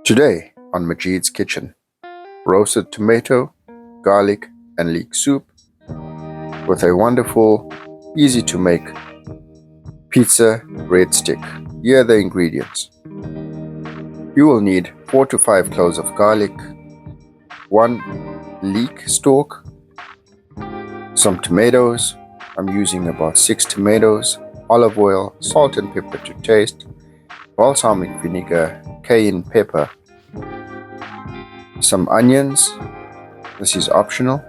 Today on Majid's Kitchen, roasted tomato, garlic and leek soup with a wonderful, easy to make pizza breadstick. Here are the ingredients. You will need 4 to 5 cloves of garlic, 1 leek stalk, some tomatoes. I'm using about 6 tomatoes, olive oil, salt and pepper to taste, balsamic vinegar, cayenne pepper, some onions. This is optional,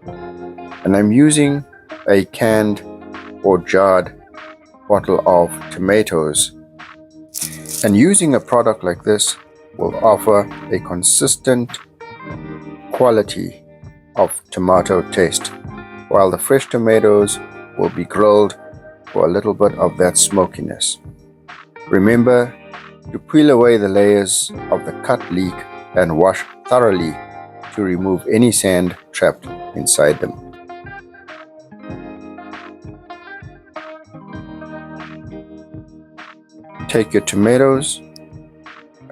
and I'm using a canned or jarred bottle of tomatoes, and using a product like this will offer a consistent quality of tomato taste, while the fresh tomatoes will be grilled for a little bit of that smokiness. Remember to peel away the layers of the cut leek and wash thoroughly to remove any sand trapped inside them. Take your tomatoes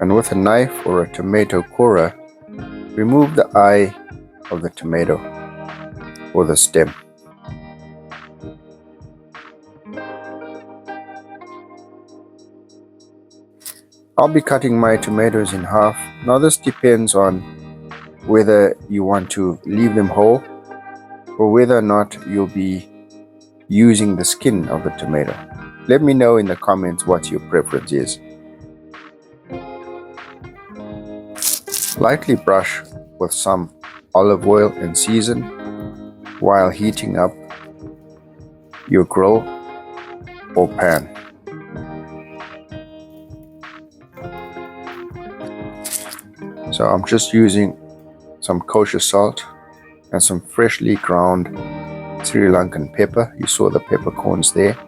and with a knife or a tomato corer, remove the eye of the tomato or the stem. I'll be cutting my tomatoes in half. Now this depends on whether you want to leave them whole or whether or not you'll be using the skin of the tomato. Let me know in the comments what your preference is. Lightly brush with some olive oil and season while heating up your grill or pan. So I'm just using some kosher salt and some freshly ground Sri Lankan pepper. You saw the peppercorns there.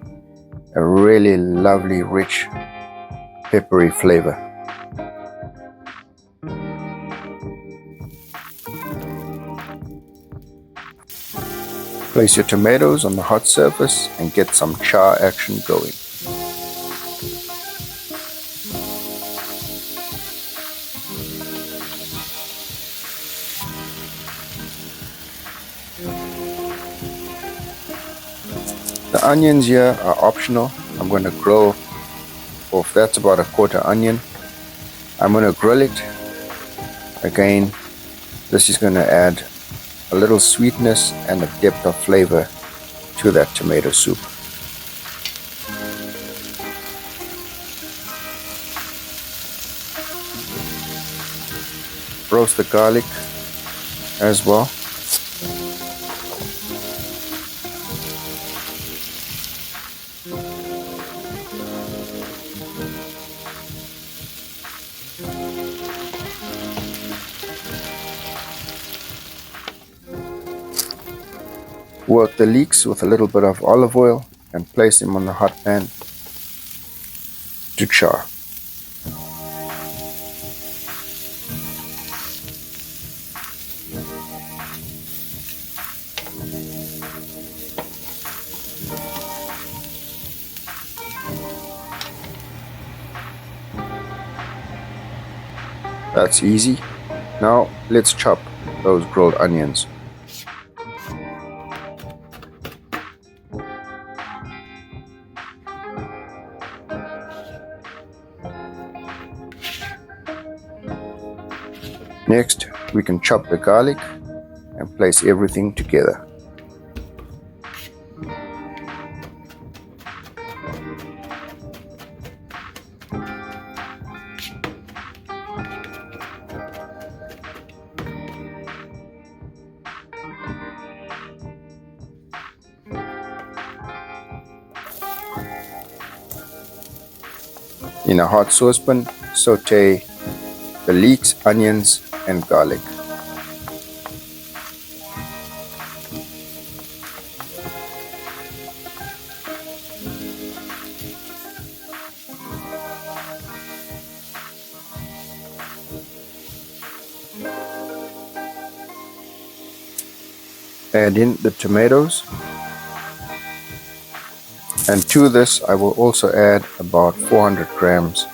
A really lovely, rich, peppery flavor. Place your tomatoes on the hot surface and get some char action going. The onions here are optional. I'm going to grill off, that's about a quarter onion. I'm going to grill it. Again, this is going to add a little sweetness and a depth of flavor to that tomato soup. Roast the garlic as well. Work the leeks with a little bit of olive oil and place them on the hot pan to char. That's easy. Now let's chop those grilled onions. Next, we can chop the garlic and place everything together. In a hot saucepan, saute the leeks, onions and garlic. Add in the tomatoes, and to this I will also add about 400 grams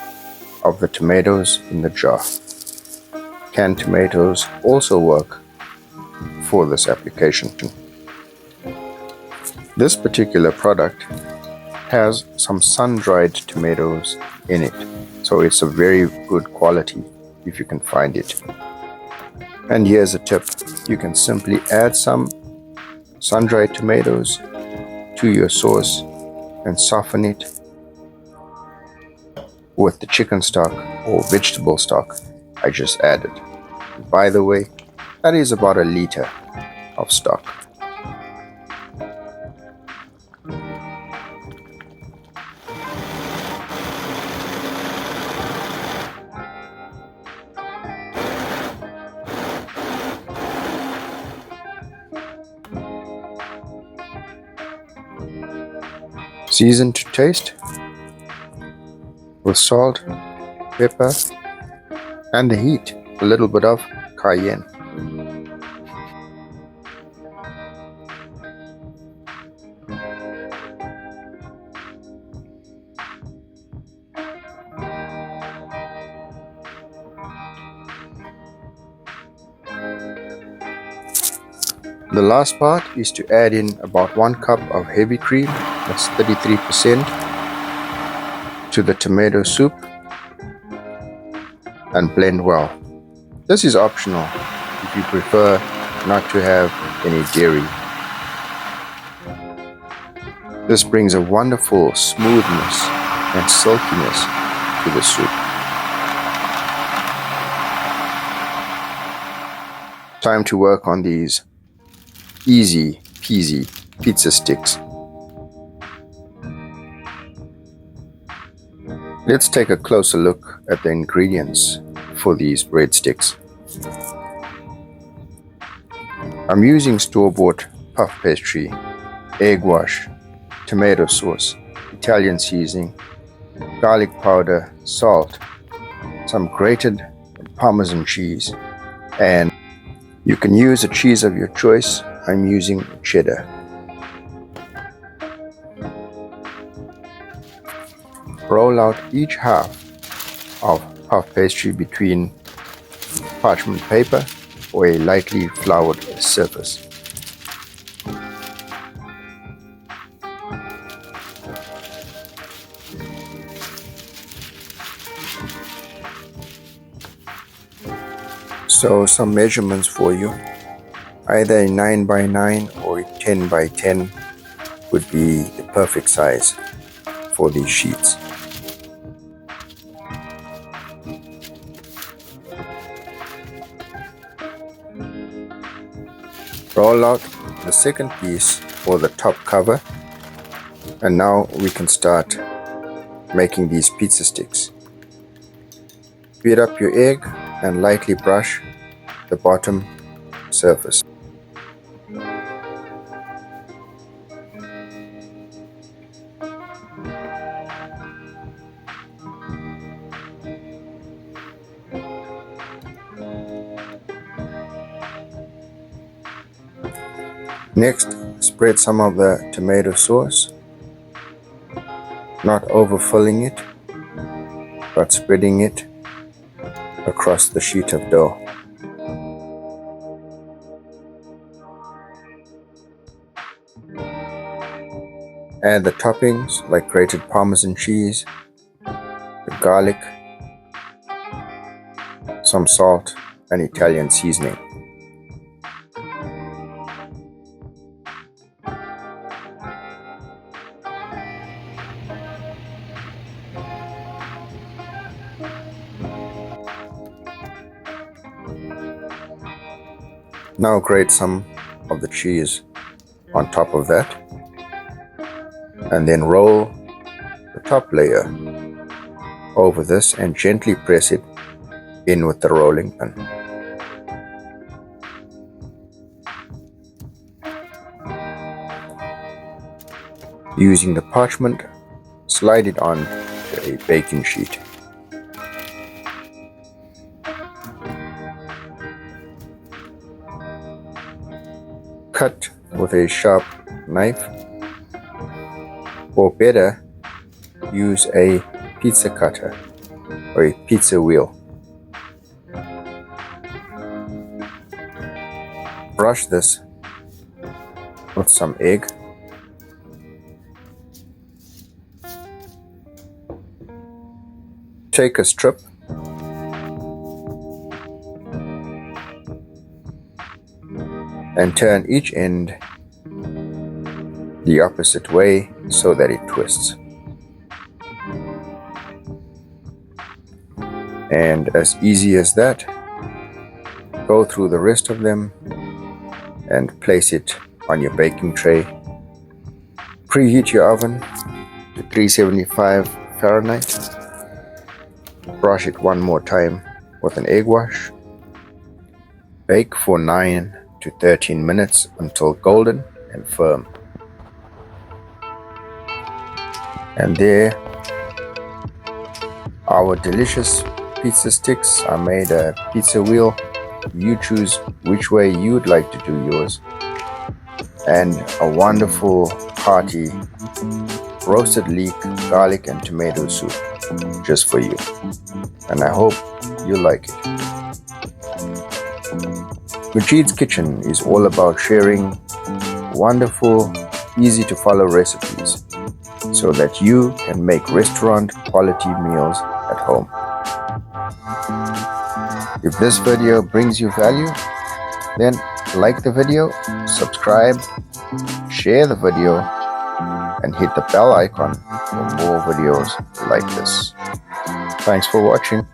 of the tomatoes in the jar. Canned tomatoes also work for this application. This particular product has some sun-dried tomatoes in it, so it's a very good quality if you can find it. And here's a tip: you can simply add some sun-dried tomatoes to your sauce and soften it with the chicken stock or vegetable stock I just added. By the way, that is about a liter of stock. Season to taste with salt, pepper, and the heat, a little bit of cayenne. The last part is to add in about 1 cup of heavy cream, that's 33%, to the tomato soup and blend well. This is optional if you prefer not to have any dairy. This brings a wonderful smoothness and silkiness to the soup. Time to work on these easy peasy pizza sticks. Let's take a closer look at the ingredients for these breadsticks. I'm using store-bought puff pastry, egg wash, tomato sauce, Italian seasoning, garlic powder, salt, some grated Parmesan cheese, and you can use a cheese of your choice. I'm using cheddar. Roll out each half of puff pastry between parchment paper or a lightly floured surface. So some measurements for you. Either a 9 by 9 or a 10 by 10 would be the perfect size for these sheets. Roll out the second piece or the top cover, and now we can start making these pizza sticks. Beat up your egg and lightly brush the bottom surface. Next, spread some of the tomato sauce, not overfilling it, but spreading it across the sheet of dough. Add the toppings like grated Parmesan cheese, the garlic, some salt, and Italian seasoning. Now grate some of the cheese on top of that, and then roll the top layer over this and gently press it in with the rolling pin. Using the parchment, slide it on to a baking sheet. cut with a sharp knife, or better, use a pizza cutter or a pizza wheel. Brush this with some egg. Take a strip and turn each end the opposite way so that it twists. And as easy as that, go through the rest of them and place it on your baking tray. Preheat your oven to 375 Fahrenheit. Brush it one more time with an egg wash. Bake for 9 to 13 minutes until golden and firm. And there, our delicious pizza sticks are made a pizza wheel. You choose which way you'd like to do yours. And a wonderful hearty roasted leek, garlic and tomato soup just for you. And I hope you like it. Majid's Kitchen is all about sharing wonderful, easy to follow recipes so that you can make restaurant quality meals at home. If this video brings you value, then like the video, subscribe, share the video, and hit the bell icon for more videos like this. Thanks for watching.